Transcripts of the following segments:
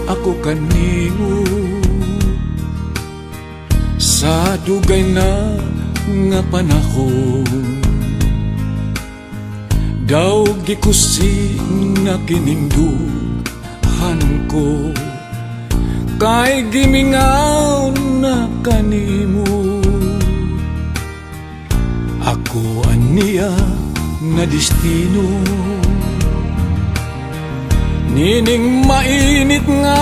ako kanimo sa dugay na nga panahon. Daw gikusi na kinindughan ko, kay gimingaw na kanimo. Ako aniya nga destino, nining mainit nga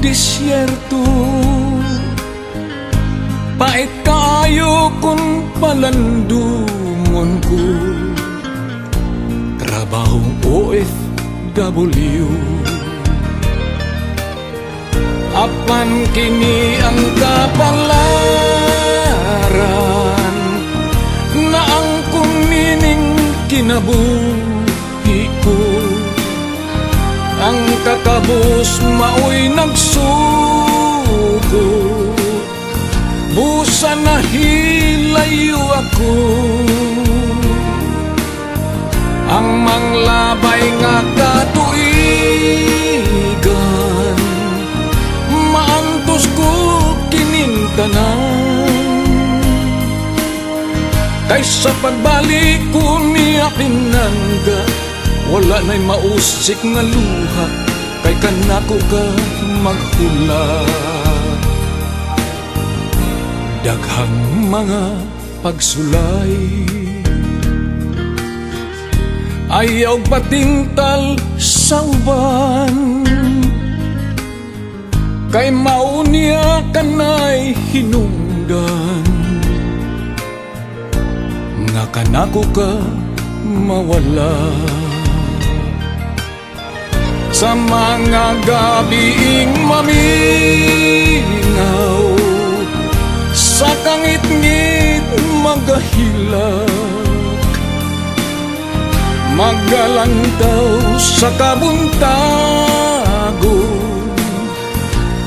disyerto. Pait kaayo kung palandungon ko, trabahong OFW. Apan kini ang kapalaran na ang kunining kinabuhi ko. Ang kakabus maoy nagsuko, busa na hilayo ako. Ang manglabay nga katuigan, maantos ko kinintanan. Kaysa pagbalik ko niya pinangga, wala na'y mausik nga luha, kay kanako ka maghulat. Daghang mga pagsulay, ayaw patintal sa uban, kay maunya kanay hinungdan. Nga kanako ka mawala sa mga gabing maminaw, sa kangit-ngit magahilak, magalantaw sa kabuntago,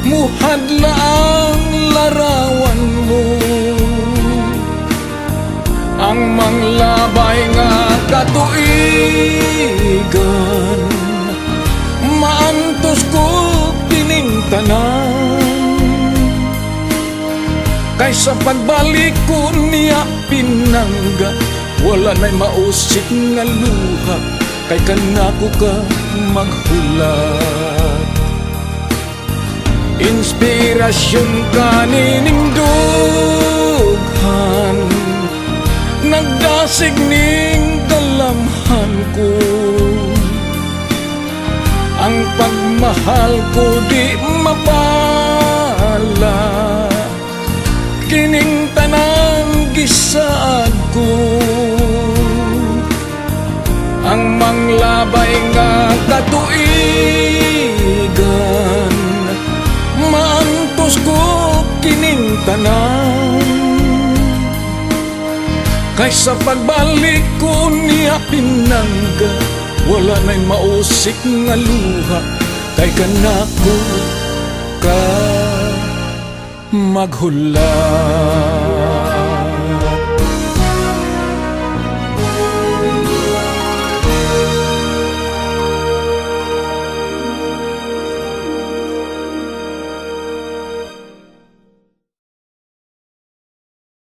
muhadla ang larawan mo. Ang manglabay nga katuigan, maantos ko piningtanan. Kaysa pagbalik ko niya pinangga, wala na'y mausik nga luha, kay kanako ka maghulat. Inspirasyon ka nining dughan, nagdasig ning dalamhan ko. Ang pagmahal ko di mapala, kining tanan gisaad ko. Ang manglabay nga katuigan, maantos ko kining tanan. Kaysa pagbalik ko niya pinangga, wala na'y mausik nga luha, kay kanako ka maghulat.